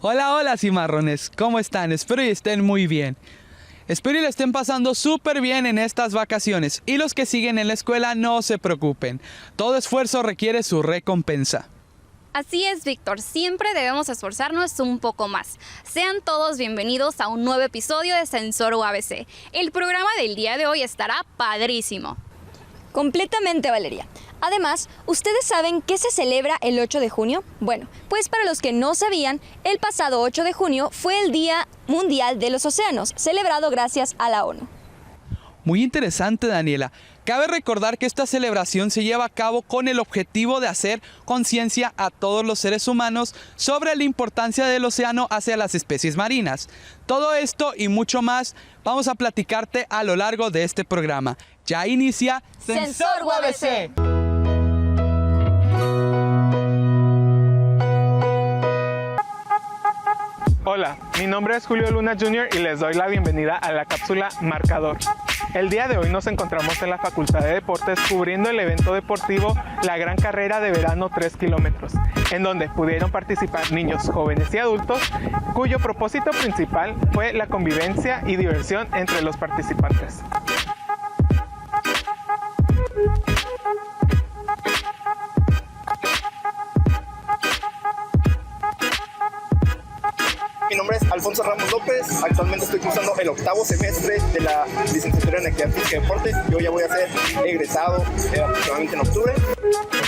Hola, hola cimarrones, ¿cómo están? Espero y estén muy bien. Espero y le estén pasando súper bien en estas vacaciones. Y los que siguen en la escuela no se preocupen. Todo esfuerzo requiere su recompensa. Así es, Víctor, siempre debemos esforzarnos un poco más. Sean todos bienvenidos a un nuevo episodio de Sensor UABC. El programa del día de hoy estará padrísimo. Completamente, Valeria. Además, ¿ustedes saben qué se celebra el 8 de junio? Bueno, pues para los que no sabían, el pasado 8 de junio fue el Día Mundial de los Océanos, celebrado gracias a la ONU. Muy interesante, Daniela. Cabe recordar que esta celebración se lleva a cabo con el objetivo de hacer conciencia a todos los seres humanos sobre la importancia del océano hacia las especies marinas. Todo esto y mucho más vamos a platicarte a lo largo de este programa. Ya inicia Sensor UABC. Hola, mi nombre es Julio Luna Jr. y les doy la bienvenida a la cápsula Marcador. El día de hoy nos encontramos en la Facultad de Deportes cubriendo el evento deportivo La Gran Carrera de Verano 3 kilómetros, en donde pudieron participar niños, jóvenes y adultos, cuyo propósito principal fue la convivencia y diversión entre los participantes. Mi nombre es Alfonso Ramos López, actualmente estoy cursando el 8º semestre de la licenciatura en Actividad Física y Deporte. Yo ya voy a ser egresado aproximadamente en octubre.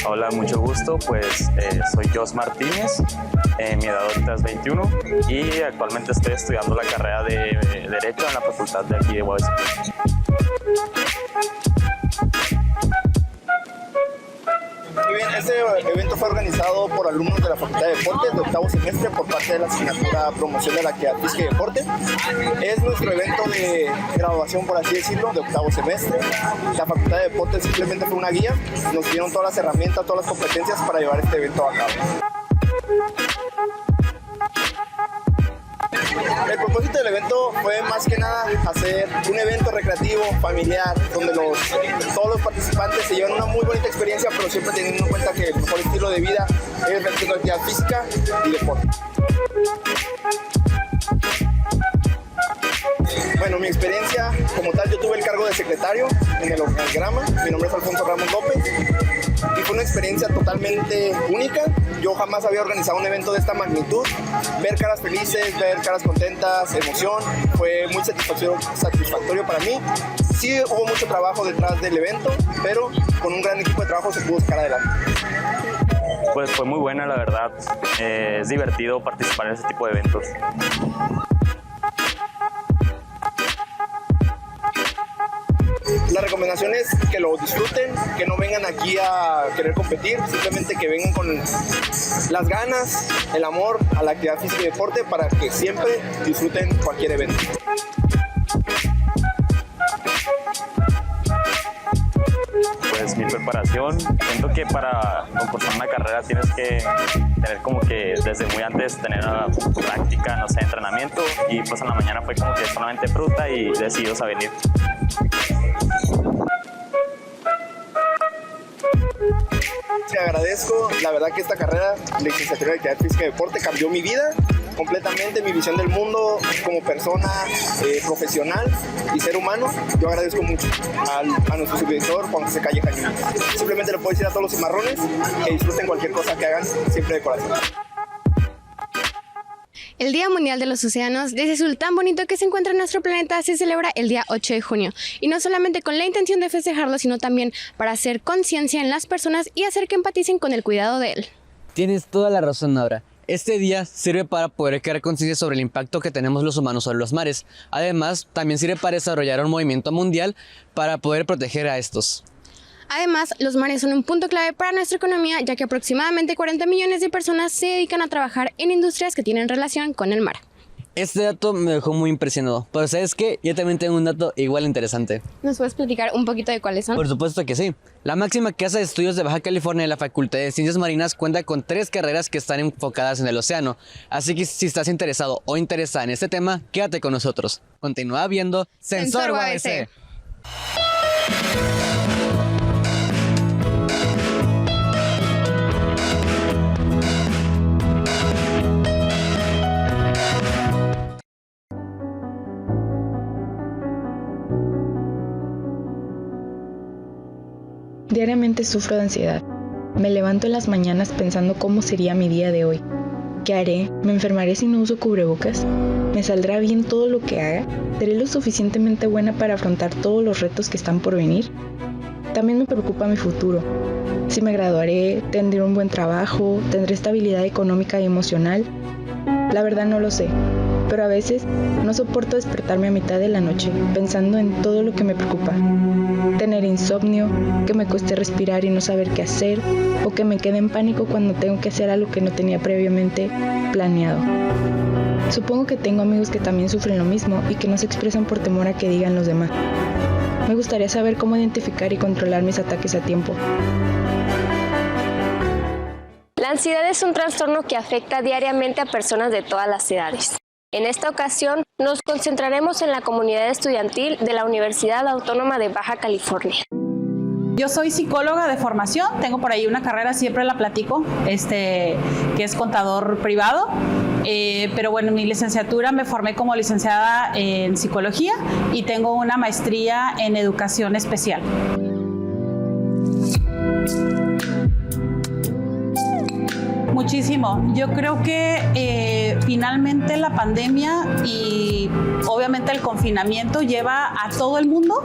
Hola, mucho gusto, pues soy Jos Martínez, mi edad ahorita es 21 y actualmente estoy estudiando la carrera de Derecho en la facultad de aquí de UABC. Muy bien, este evento fue organizado por alumnos de la Facultad de Deportes de 8º semestre por parte de la asignatura Promoción de la Actividad Física y Deporte. Es nuestro evento de graduación, por así decirlo, de 8º semestre. La Facultad de Deportes simplemente fue una guía, nos dieron todas las herramientas, todas las competencias para llevar este evento a cabo. El propósito del evento fue más que nada hacer un evento recreativo, familiar, donde todos los participantes se llevan una muy bonita experiencia, pero siempre teniendo en cuenta que el mejor estilo de vida es realizar actividad física y deporte. Bueno, mi experiencia como tal, yo tuve el cargo de secretario en el organigrama. Mi nombre es Alfonso Ramos López y fue una experiencia totalmente única. Yo jamás había organizado un evento de esta magnitud. Ver caras felices, ver caras contentas, emoción, fue muy satisfactorio para mí. Sí hubo mucho trabajo detrás del evento, pero con un gran equipo de trabajo se pudo sacar adelante. Pues fue muy buena, la verdad. Es divertido participar en este tipo de eventos. La recomendación es que lo disfruten, que no vengan aquí a querer competir, simplemente que vengan con las ganas, el amor a la actividad física y deporte para que siempre disfruten cualquier evento. Pues mi preparación, siento que para concursar una carrera tienes que tener como que desde muy antes tener una práctica, no sé, entrenamiento, y pues en la mañana fue como que solamente fruta y decididos a venir. Te agradezco, la verdad que esta carrera de licenciatura en Actividad Física y Deporte cambió mi vida completamente, mi visión del mundo como persona, profesional y ser humano. Yo agradezco mucho a nuestro supervisor Juan José Calle Cañón. Simplemente le puedo decir a todos los cimarrones que disfruten cualquier cosa que hagan, siempre de corazón. El Día Mundial de los Océanos, desde azul tan bonito que se encuentra en nuestro planeta, se celebra el día 8 de junio. Y no solamente con la intención de festejarlo, sino también para hacer conciencia en las personas y hacer que empaticen con el cuidado de él. Tienes toda la razón, Nora. Este día sirve para poder crear conciencia sobre el impacto que tenemos los humanos sobre los mares. Además, también sirve para desarrollar un movimiento mundial para poder proteger a estos. Además, los mares son un punto clave para nuestra economía, ya que aproximadamente 40 millones de personas se dedican a trabajar en industrias que tienen relación con el mar. Este dato me dejó muy impresionado, pero ¿sabes qué? Yo también tengo un dato igual interesante. ¿Nos puedes platicar un poquito de cuáles son? Por supuesto que sí. La máxima casa de estudios de Baja California de la Facultad de Ciencias Marinas cuenta con 3 carreras que están enfocadas en el océano. Así que si estás interesado o interesada en este tema, quédate con nosotros. Continúa viendo Sensor UABC. Diariamente sufro de ansiedad. Me levanto en las mañanas pensando cómo sería mi día de hoy. ¿Qué haré? ¿Me enfermaré si no uso cubrebocas? ¿Me saldrá bien todo lo que haga? ¿Seré lo suficientemente buena para afrontar todos los retos que están por venir? También me preocupa mi futuro. Si me graduaré, tendré un buen trabajo, tendré estabilidad económica y emocional. La verdad no lo sé, pero a veces no soporto despertarme a mitad de la noche pensando en todo lo que me preocupa. Tener insomnio, que me cueste respirar y no saber qué hacer, o que me quede en pánico cuando tengo que hacer algo que no tenía previamente planeado. Supongo que tengo amigos que también sufren lo mismo y que no se expresan por temor a que digan los demás. Me gustaría saber cómo identificar y controlar mis ataques a tiempo. La ansiedad es un trastorno que afecta diariamente a personas de todas las edades. En esta ocasión nos concentraremos en la comunidad estudiantil de la Universidad Autónoma de Baja California. Yo soy psicóloga de formación, tengo por ahí una carrera, siempre la platico, que es contador privado, pero bueno, en mi licenciatura me formé como licenciada en psicología y tengo una maestría en educación especial. Muchísimo. Yo creo que finalmente la pandemia y obviamente el confinamiento lleva a todo el mundo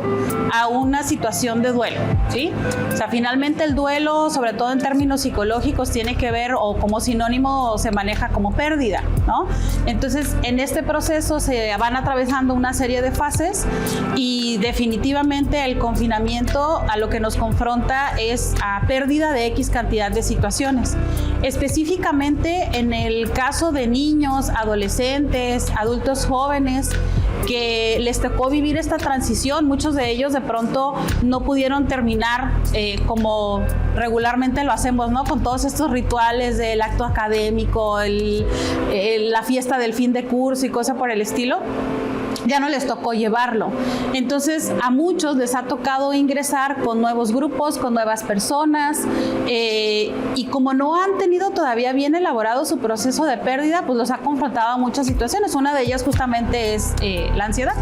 a una situación de duelo, ¿sí? O sea, finalmente el duelo, sobre todo en términos psicológicos, tiene que ver o como sinónimo se maneja como pérdida, ¿no? Entonces, en este proceso se van atravesando una serie de fases y definitivamente el confinamiento a lo que nos confronta es a pérdida de X cantidad de situaciones. Específicamente en el caso de niños, adolescentes, adultos jóvenes que les tocó vivir esta transición, muchos de ellos de pronto no pudieron terminar como regularmente lo hacemos, ¿no? Con todos estos rituales del acto académico, la fiesta del fin de curso y cosas por el estilo. Ya no les tocó llevarlo. Entonces a muchos les ha tocado ingresar con nuevos grupos, con nuevas personas y como no han tenido todavía bien elaborado su proceso de pérdida, pues los ha confrontado a muchas situaciones. Una de ellas justamente es la ansiedad.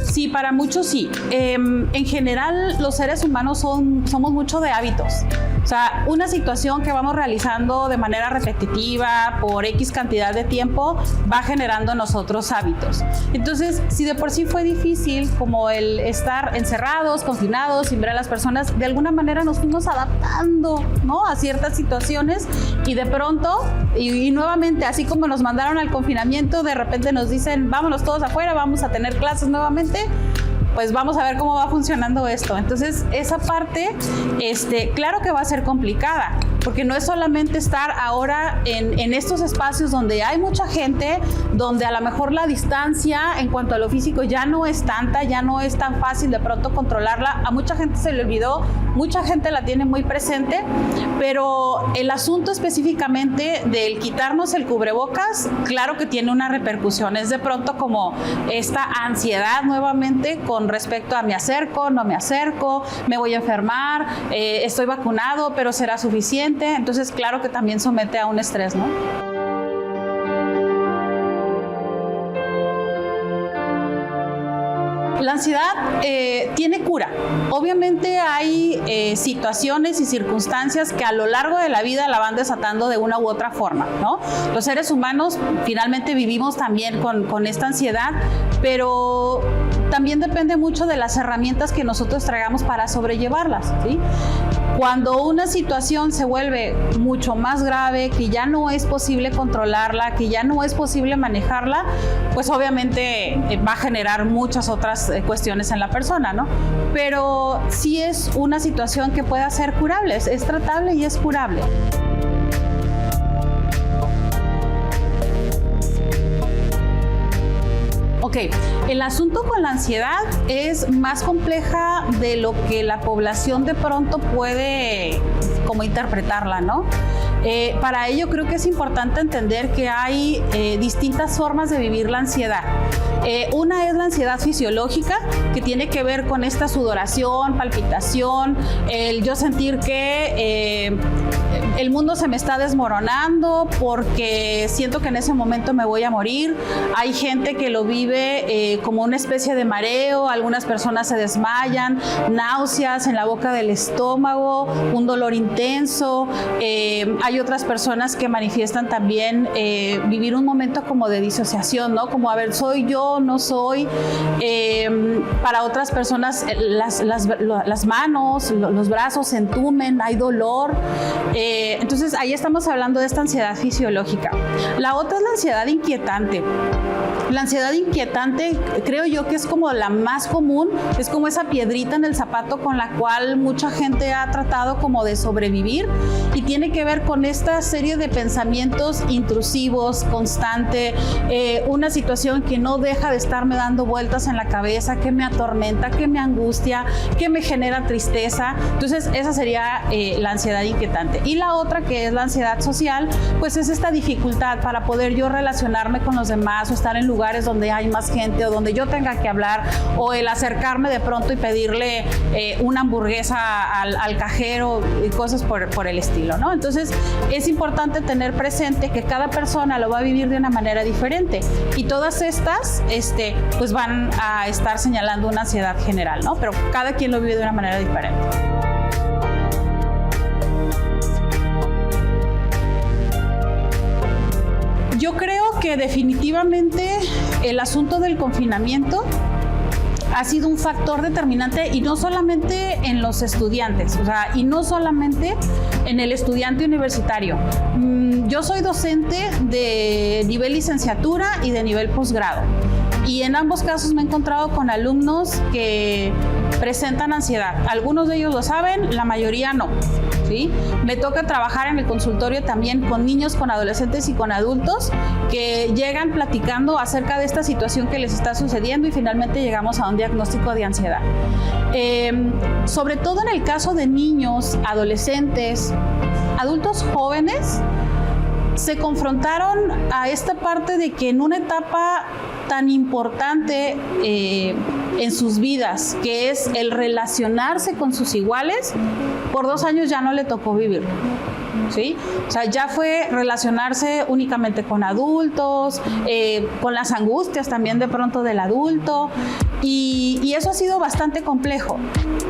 Sí, para muchos sí. En general, los seres humanos somos mucho de hábitos. O sea, una situación que vamos realizando de manera repetitiva por X cantidad de tiempo va generando en nosotros hábitos. Entonces, si de por sí fue difícil como el estar encerrados, confinados, sin ver a las personas, de alguna manera nos fuimos adaptando, ¿no? A ciertas situaciones y de pronto, y nuevamente, así como nos mandaron al confinamiento, de repente nos dicen, vámonos todos afuera, vamos a tener clases nuevamente, pues vamos a ver cómo va funcionando esto. Entonces, esa parte, claro que va a ser complicada, porque no es solamente estar ahora en estos espacios donde hay mucha gente, donde a lo mejor la distancia en cuanto a lo físico ya no es tanta, ya no es tan fácil de pronto controlarla. A mucha gente se le olvidó, mucha gente la tiene muy presente, pero el asunto específicamente del quitarnos el cubrebocas, claro que tiene una repercusión. Es de pronto como esta ansiedad nuevamente con respecto a me acerco, no me acerco, me voy a enfermar, estoy vacunado, pero ¿será suficiente? Entonces, claro que también somete a un estrés, ¿no? La ansiedad tiene cura. Obviamente hay situaciones y circunstancias que a lo largo de la vida la van desatando de una u otra forma, ¿no? Los seres humanos finalmente vivimos también con esta ansiedad, pero también depende mucho de las herramientas que nosotros traigamos para sobrellevarlas, ¿sí? Cuando una situación se vuelve mucho más grave, que ya no es posible controlarla, que ya no es posible manejarla, pues obviamente va a generar muchas otras cuestiones en la persona, ¿no? Pero sí es una situación que pueda ser curable, es tratable y es curable. Ok, el asunto con la ansiedad es más compleja de lo que la población de pronto puede como interpretarla, ¿no? Para ello creo que es importante entender que hay distintas formas de vivir la ansiedad. Una es la ansiedad fisiológica, que tiene que ver con esta sudoración, palpitación, el yo sentir que el mundo se me está desmoronando porque siento que en ese momento me voy a morir. Hay gente que lo vive como una especie de mareo, algunas personas se desmayan, náuseas en la boca del estómago, un dolor intenso. Hay otras personas que manifiestan también vivir un momento como de disociación, ¿no? Como, a ver, ¿soy yo? ¿No soy? Para otras personas las manos, los brazos se entumen, hay dolor. Entonces ahí estamos hablando de esta ansiedad fisiológica. La otra es la ansiedad inquietante. La ansiedad inquietante creo yo que es como la más común, es como esa piedrita en el zapato con la cual mucha gente ha tratado como de sobrevivir, y tiene que ver con esta serie de pensamientos intrusivos, constante, una situación que no deja de estarme dando vueltas en la cabeza, que me atormenta, que me angustia, que me genera tristeza. Entonces esa sería la ansiedad inquietante. Y la otra, que es la ansiedad social, pues es esta dificultad para poder yo relacionarme con los demás o estar en lugares donde hay más gente o donde yo tenga que hablar, o el acercarme de pronto y pedirle una hamburguesa al cajero y cosas por el estilo, ¿no? Entonces es importante tener presente que cada persona lo va a vivir de una manera diferente, y todas estas pues van a estar señalando una ansiedad general, ¿no? Pero cada quien lo vive de una manera diferente. Yo creo que definitivamente el asunto del confinamiento ha sido un factor determinante, y no solamente en los estudiantes, o sea, y no solamente en el estudiante universitario. Yo soy docente de nivel licenciatura y de nivel posgrado, y en ambos casos me he encontrado con alumnos que presentan ansiedad. Algunos de ellos lo saben, la mayoría no, ¿sí? Me toca trabajar en el consultorio también con niños, con adolescentes y con adultos que llegan platicando acerca de esta situación que les está sucediendo, y finalmente llegamos a un diagnóstico de ansiedad. Sobre todo en el caso de niños, adolescentes, adultos jóvenes, se confrontaron a esta parte de que en una etapa tan importante en sus vidas, que es el relacionarse con sus iguales, por 2 años ya no le tocó vivir, ¿sí? O sea, ya fue relacionarse únicamente con adultos, con las angustias también de pronto del adulto, y eso ha sido bastante complejo.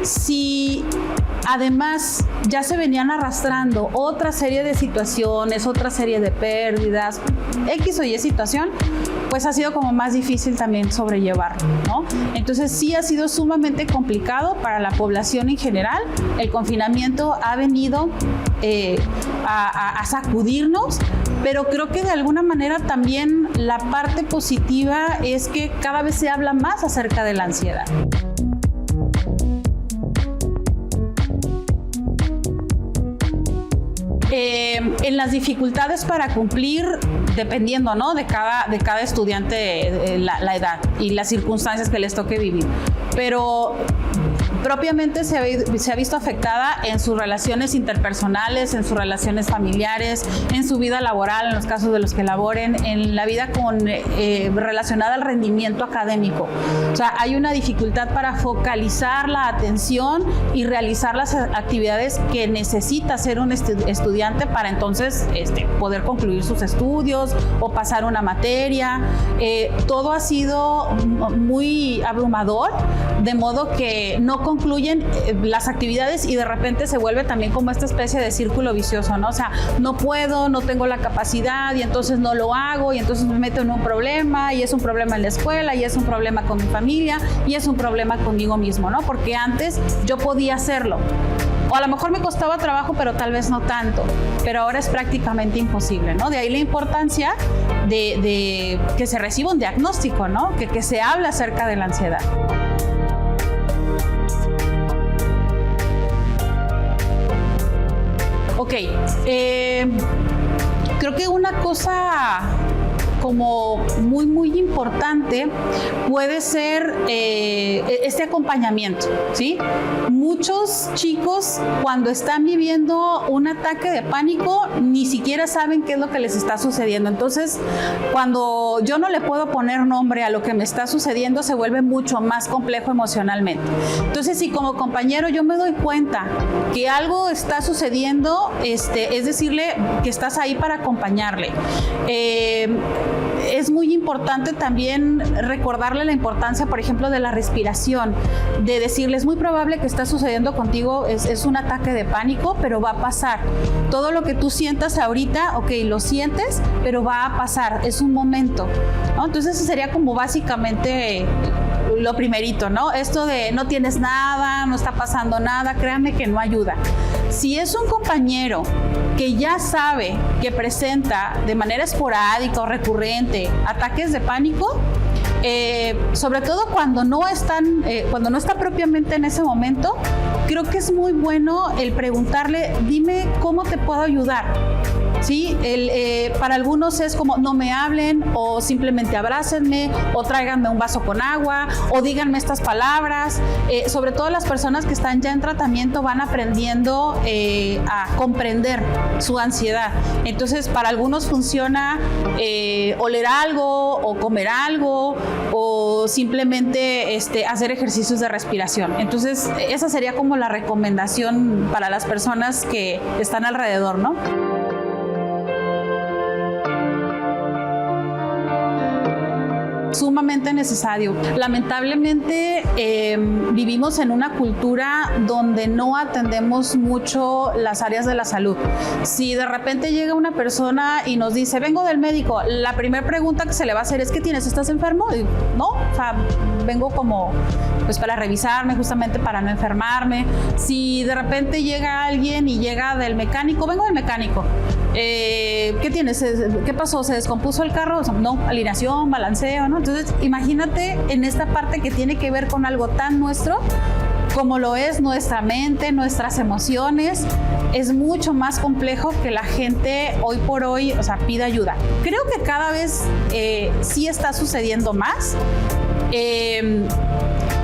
Si además ya se venían arrastrando otra serie de situaciones, otra serie de pérdidas, X o Y situación, pues ha sido como más difícil también sobrellevarlo, ¿no? Entonces sí ha sido sumamente complicado para la población en general. El confinamiento ha venido a sacudirnos, pero creo que de alguna manera también la parte positiva es que cada vez se habla más acerca de la ansiedad. En las dificultades para cumplir, dependiendo, ¿no?, de cada estudiante, la edad y las circunstancias que les toque vivir, pero propiamente se ha visto afectada en sus relaciones interpersonales, en sus relaciones familiares, en su vida laboral, en los casos de los que laboren, en la vida relacionada al rendimiento académico. O sea, hay una dificultad para focalizar la atención y realizar las actividades que necesita hacer un estudiante para entonces poder concluir sus estudios o pasar una materia. Todo ha sido muy abrumador, de modo que no concluyen las actividades, y de repente se vuelve también como esta especie de círculo vicioso, ¿no? O sea, no puedo, no tengo la capacidad, y entonces no lo hago, y entonces me meto en un problema, y es un problema en la escuela, y es un problema con mi familia, y es un problema conmigo mismo, ¿no? Porque antes yo podía hacerlo, o a lo mejor me costaba trabajo, pero tal vez no tanto, pero ahora es prácticamente imposible, ¿no? De ahí la importancia de que se reciba un diagnóstico, ¿no? Que se hable acerca de la ansiedad. Ok, creo que una cosa como muy importante puede ser este acompañamiento, ¿sí? Muchos chicos cuando están viviendo un ataque de pánico ni siquiera saben qué es lo que les está sucediendo. Entonces, cuando yo no le puedo poner nombre a lo que me está sucediendo, se vuelve mucho más complejo emocionalmente. Entonces, si como compañero yo me doy cuenta que algo está sucediendo, es decirle que estás ahí para acompañarle. Es muy importante también recordarle la importancia, por ejemplo, de la respiración, de decirle, es muy probable que está sucediendo contigo, es un ataque de pánico, pero va a pasar. Todo lo que tú sientas ahorita, ok, lo sientes, pero va a pasar, es un momento, ¿no? Entonces, eso sería como básicamente lo primerito, ¿no? Esto de no tienes nada, no está pasando nada, créanme que no ayuda. Si es un compañero que ya sabe que presenta de manera esporádica o recurrente ataques de pánico, sobre todo cuando no está propiamente en ese momento, creo que es muy bueno el preguntarle, dime cómo te puedo ayudar. ¿Sí? Para algunos es como no me hablen, o simplemente abrácenme, o tráiganme un vaso con agua, o díganme estas palabras. Sobre todo las personas que están ya en tratamiento van aprendiendo a comprender su ansiedad. Entonces, para algunos funciona oler algo, o comer algo, o simplemente hacer ejercicios de respiración. Entonces, esa sería como la recomendación para las personas que están alrededor, ¿no? Sumamente necesario. Lamentablemente vivimos en una cultura donde no atendemos mucho las áreas de la salud. Si de repente llega una persona y nos dice, vengo del médico, la primera pregunta que se le va a hacer es, ¿qué tienes? ¿Estás enfermo? Y, no, o sea, vengo como pues para revisarme, justamente para no enfermarme. Si de repente llega alguien y llega del mecánico, vengo del mecánico. ¿Qué tienes? ¿Qué pasó? ¿Se descompuso el carro? No, alineación, balanceo, ¿no? Entonces, imagínate en esta parte que tiene que ver con algo tan nuestro como lo es nuestra mente, nuestras emociones. Es mucho más complejo que la gente hoy por hoy, o sea, pida ayuda. Creo que cada vez sí está sucediendo más.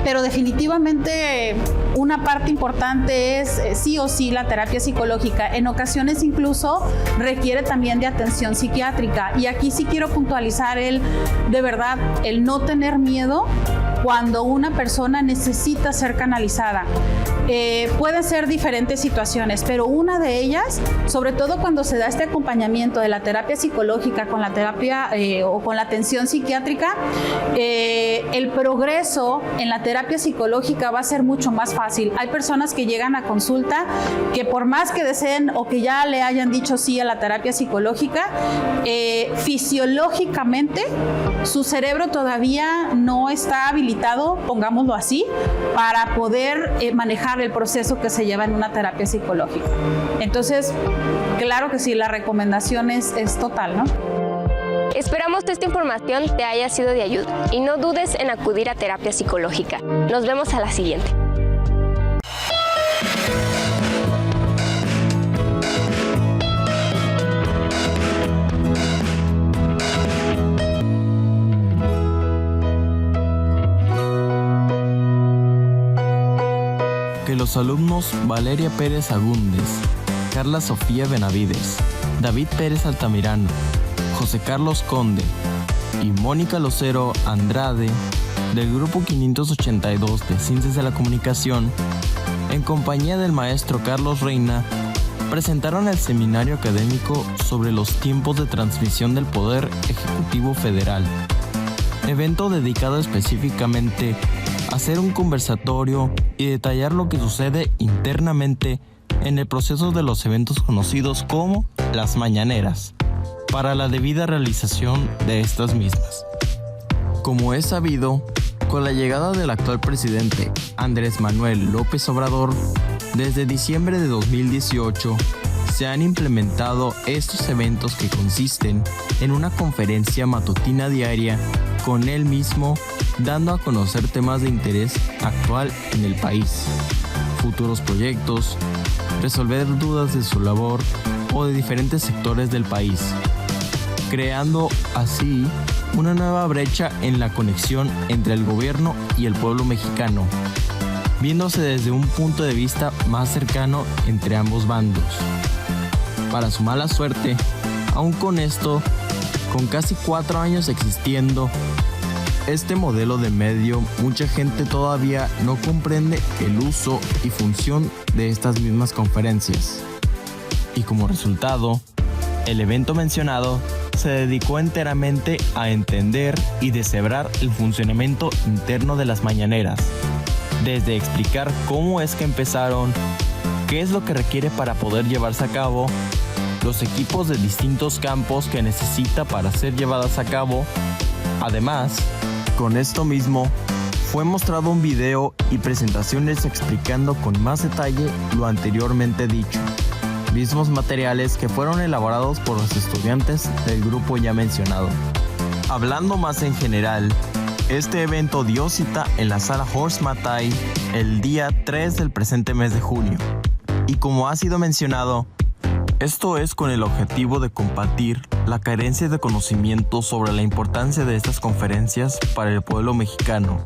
Pero definitivamente una parte importante es sí o sí la terapia psicológica. En ocasiones incluso requiere también de atención psiquiátrica. Y aquí sí quiero puntualizar de verdad, el no tener miedo cuando una persona necesita ser canalizada. Pueden ser diferentes situaciones, pero una de ellas, sobre todo cuando se da este acompañamiento de la terapia psicológica con la terapia o con la atención psiquiátrica, el progreso en la terapia psicológica va a ser mucho más fácil. Hay personas que llegan a consulta que por más que deseen o que ya le hayan dicho sí a la terapia psicológica, fisiológicamente su cerebro todavía no está habilitado, pongámoslo así, para poder manejar el proceso que se lleva en una terapia psicológica. Entonces, claro que sí, la recomendación es total, ¿no? Esperamos que esta información te haya sido de ayuda y no dudes en acudir a terapia psicológica. Nos vemos a la siguiente. Que los alumnos Valeria Pérez Agúndez, Carla Sofía Benavides, David Pérez Altamirano, José Carlos Conde y Mónica Lucero Andrade del Grupo 582 de Ciencias de la Comunicación, en compañía del maestro Carlos Reina, presentaron el seminario académico sobre los tiempos de transmisión del Poder Ejecutivo Federal, evento dedicado específicamente a hacer un conversatorio y detallar lo que sucede internamente en el proceso de los eventos conocidos como las mañaneras, para la debida realización de estas mismas. Como es sabido, con la llegada del actual presidente Andrés Manuel López Obrador, desde diciembre de 2018 se han implementado estos eventos que consisten en una conferencia matutina diaria con él mismo, dando a conocer temas de interés actual en el país, futuros proyectos, resolver dudas de su labor o de diferentes sectores del país. creando así una nueva brecha en la conexión entre el gobierno y el pueblo mexicano, viéndose desde un punto de vista más cercano entre ambos bandos. Para su mala suerte, aún con esto, con casi 4 años existiendo este modelo de medio, mucha gente todavía no comprende el uso y función de estas mismas conferencias. Y como resultado, el evento mencionado se dedicó enteramente a entender y deshebrar el funcionamiento interno de las mañaneras, desde explicar cómo es que empezaron, qué es lo que requiere para poder llevarse a cabo, los equipos de distintos campos que necesita para ser llevadas a cabo. Además, con esto mismo, fue mostrado un video y presentaciones explicando con más detalle lo anteriormente dicho, mismos materiales que fueron elaborados por los estudiantes del grupo ya mencionado. Hablando más en general, este evento dio cita en la sala Horst Mattei el día 3 del presente mes de junio, y como ha sido mencionado, esto es con el objetivo de combatir la carencia de conocimiento sobre la importancia de estas conferencias para el pueblo mexicano.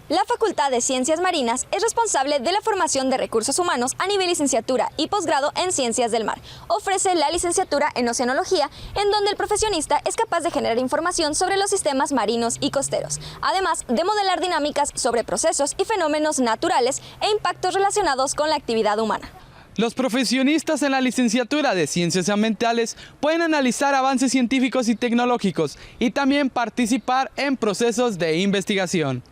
La Facultad de Ciencias Marinas es responsable de la formación de recursos humanos a nivel licenciatura y posgrado en Ciencias del Mar. Ofrece la licenciatura en Oceanología, en donde el profesionista es capaz de generar información sobre los sistemas marinos y costeros, además de modelar dinámicas sobre procesos y fenómenos naturales e impactos relacionados con la actividad humana. Los profesionistas en la licenciatura de Ciencias Ambientales pueden analizar avances científicos y tecnológicos y también participar en procesos de investigación.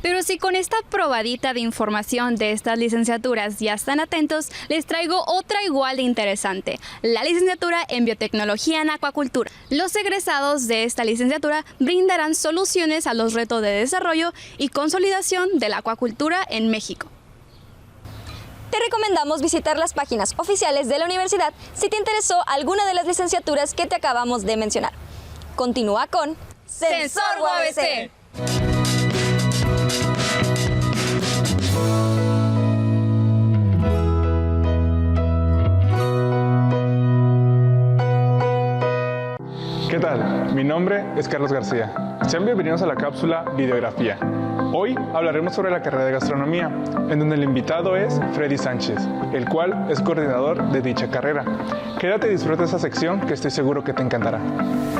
Pero si con esta probadita de información de estas licenciaturas ya están atentos, les traigo otra igual de interesante, la licenciatura en Biotecnología en Acuacultura. Los egresados de esta licenciatura brindarán soluciones a los retos de desarrollo y consolidación de la acuacultura en México. Te recomendamos visitar las páginas oficiales de la universidad si te interesó alguna de las licenciaturas que te acabamos de mencionar. Continúa con Sensor UABC. ¿Qué tal? Mi nombre es Carlos García. Sean bienvenidos a la cápsula Videografía. Hoy hablaremos sobre la carrera de gastronomía, en donde el invitado es Freddy Sánchez, el cual es coordinador de dicha carrera. Quédate y disfruta esta sección que estoy seguro que te encantará.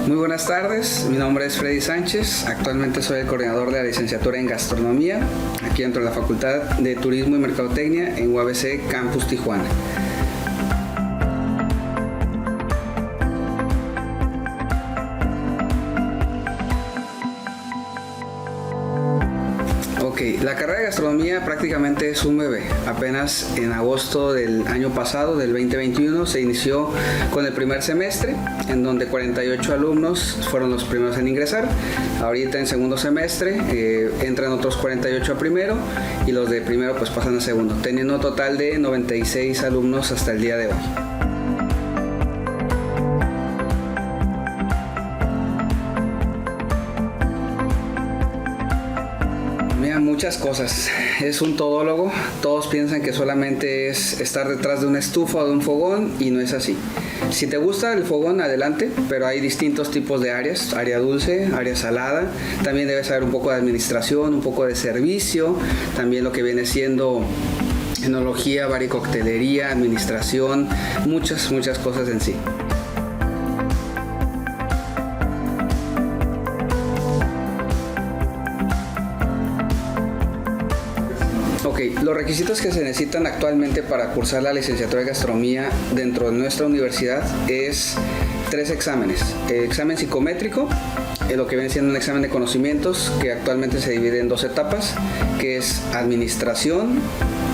Muy buenas tardes, mi nombre es Freddy Sánchez, actualmente soy el coordinador de la licenciatura en gastronomía, aquí dentro de la Facultad de Turismo y Mercadotecnia en UABC Campus Tijuana. La carrera de gastronomía prácticamente es un bebé. Apenas en agosto del año pasado, del 2021, se inició con el primer semestre, en donde 48 alumnos fueron los primeros en ingresar. Ahorita en segundo semestre entran otros 48 a primero y los de primero pues pasan a segundo, teniendo un total de 96 alumnos hasta el día de hoy. Muchas cosas. Es un todólogo. Todos piensan que solamente es estar detrás de una estufa o de un fogón y no es así. Si te gusta el fogón, adelante, pero hay distintos tipos de áreas. Área dulce, área salada. También debes saber un poco de administración, un poco de servicio. También lo que viene siendo enología, baricoctelería, administración. Muchas cosas en sí. Los requisitos que se necesitan actualmente para cursar la licenciatura de gastronomía dentro de nuestra universidad es 3 exámenes. El examen psicométrico, lo que viene siendo un examen de conocimientos que actualmente se divide en 2 etapas, que es administración,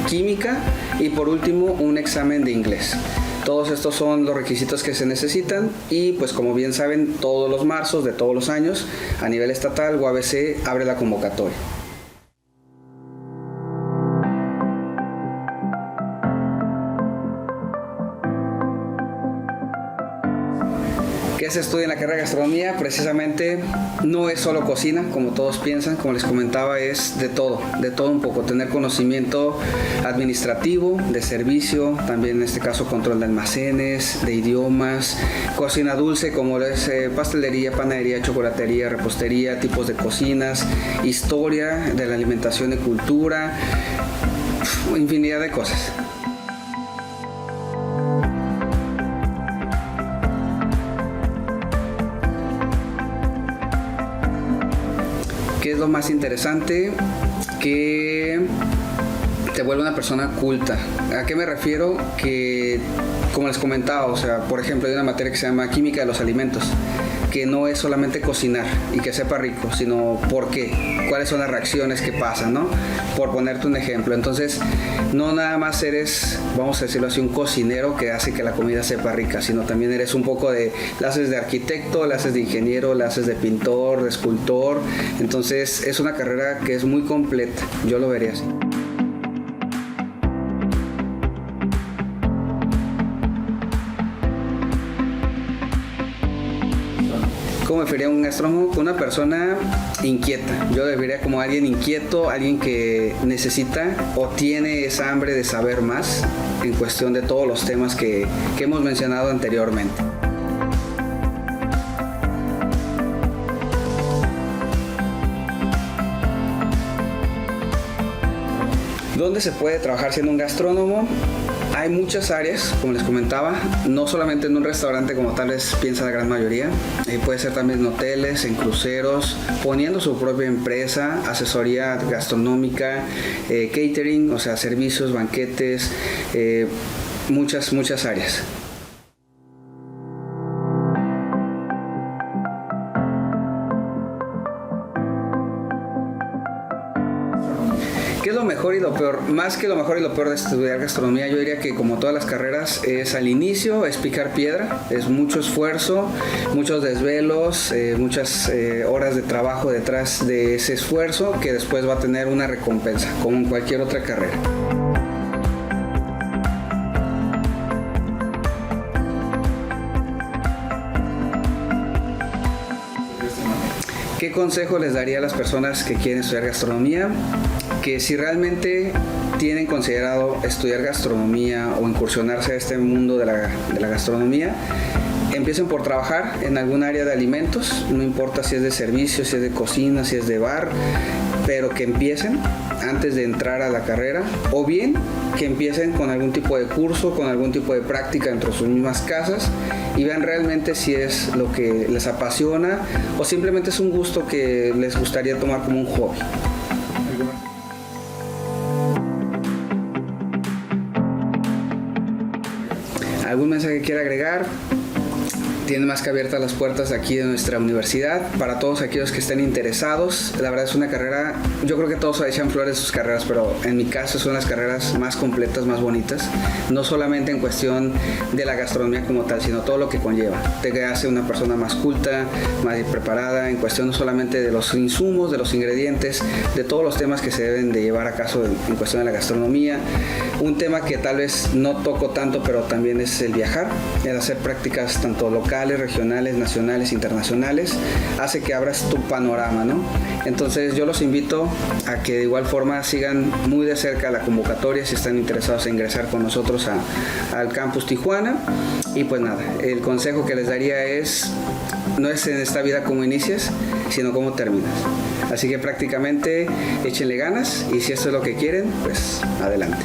química y por último un examen de inglés. Todos estos son los requisitos que se necesitan y pues como bien saben, todos los marzos de todos los años a nivel estatal UABC abre la convocatoria. ¿Qué se estudia en la carrera de gastronomía? Precisamente no es solo cocina, como todos piensan, como les comentaba, es de todo un poco, tener conocimiento administrativo, de servicio, también en este caso control de almacenes, de idiomas, cocina dulce como es pastelería, panadería, chocolatería, repostería, tipos de cocinas, historia de la alimentación y cultura, infinidad de cosas. ¿Qué es lo más interesante? Que te vuelve una persona culta. ¿A qué me refiero? Que, como les comentaba, o sea, por ejemplo, hay una materia que se llama química de los alimentos, que no es solamente cocinar y que sepa rico, sino por qué, cuáles son las reacciones que pasan, ¿no? Por ponerte un ejemplo. Entonces, no nada más eres, vamos a decirlo así, un cocinero que hace que la comida sepa rica, sino también eres un poco de, la haces de arquitecto, la haces de ingeniero, la haces de pintor, de escultor. Entonces, es una carrera que es muy completa, yo lo vería así. ¿Cómo me referiría a un gastrónomo? Una persona inquieta. Yo debería como alguien inquieto, alguien que necesita o tiene esa hambre de saber más en cuestión de todos los temas que hemos mencionado anteriormente. ¿Dónde se puede trabajar siendo un gastrónomo? Hay muchas áreas, como les comentaba, no solamente en un restaurante como tal vez piensa la gran mayoría, puede ser también en hoteles, en cruceros, poniendo su propia empresa, asesoría gastronómica, catering, o sea, servicios, banquetes, muchas áreas. ¿Qué es lo mejor y lo peor? Más que lo mejor y lo peor de estudiar gastronomía, yo diría que como todas las carreras es al inicio, es picar piedra, es mucho esfuerzo, muchos desvelos, muchas horas de trabajo detrás de ese esfuerzo que después va a tener una recompensa, como en cualquier otra carrera. ¿Qué consejo les daría a las personas que quieren estudiar gastronomía? Que si realmente tienen considerado estudiar gastronomía o incursionarse a este mundo de la gastronomía, empiecen por trabajar en algún área de alimentos, no importa si es de servicio, si es de cocina, si es de bar, pero que empiecen antes de entrar a la carrera, o bien que empiecen con algún tipo de curso, con algún tipo de práctica dentro de sus mismas casas y vean realmente si es lo que les apasiona o simplemente es un gusto que les gustaría tomar como un hobby. ¿Algún mensaje que quiera agregar? Tiene más que abiertas las puertas aquí de nuestra universidad para todos aquellos que estén interesados. La verdad es una carrera, yo creo que todos echan flores sus carreras, pero en mi caso son las carreras más completas, más bonitas, no solamente en cuestión de la gastronomía como tal, sino todo lo que conlleva. Te hace una persona más culta, más preparada, en cuestión no solamente de los insumos, de los ingredientes, de todos los temas que se deben de llevar a cabo en cuestión de la gastronomía. Un tema que tal vez no toco tanto, pero también es el viajar, el hacer prácticas tanto locales, regionales, nacionales, internacionales, hace que abras tu panorama, ¿no? Entonces yo los invito a que de igual forma sigan muy de cerca la convocatoria si están interesados en ingresar con nosotros al campus Tijuana. Y pues nada, el consejo que les daría es, no es en esta vida como inicias, sino cómo terminas. Así que prácticamente échenle ganas y si esto es lo que quieren, pues adelante.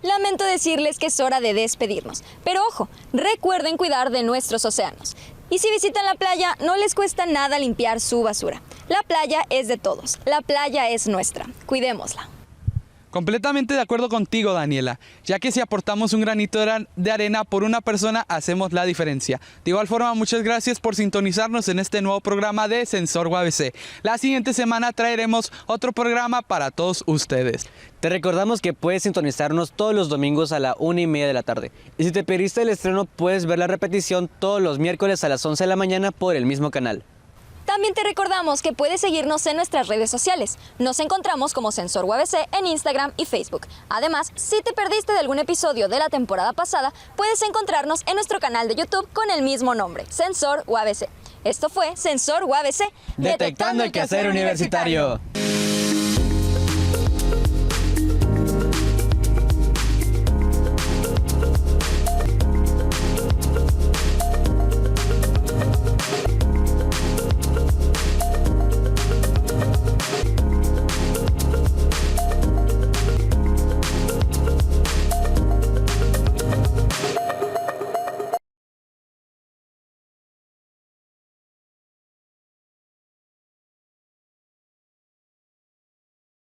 Lamento decirles que es hora de despedirnos, pero ojo, recuerden cuidar de nuestros océanos. Y si visitan la playa, no les cuesta nada limpiar su basura. La playa es de todos, la playa es nuestra, cuidémosla. Completamente de acuerdo contigo, Daniela, ya que si aportamos un granito de arena por una persona, hacemos la diferencia. De igual forma, muchas gracias por sintonizarnos en este nuevo programa de Sensor UABC. La siguiente semana traeremos otro programa para todos ustedes. Te recordamos que puedes sintonizarnos todos los domingos a la 1:30 de la tarde. Y si te perdiste el estreno, puedes ver la repetición todos los miércoles a las 11 de la mañana por el mismo canal. También te recordamos que puedes seguirnos en nuestras redes sociales. Nos encontramos como Sensor UABC en Instagram y Facebook. Además, si te perdiste de algún episodio de la temporada pasada, puedes encontrarnos en nuestro canal de YouTube con el mismo nombre, Sensor UABC. Esto fue Sensor UABC, detectando el quehacer universitario.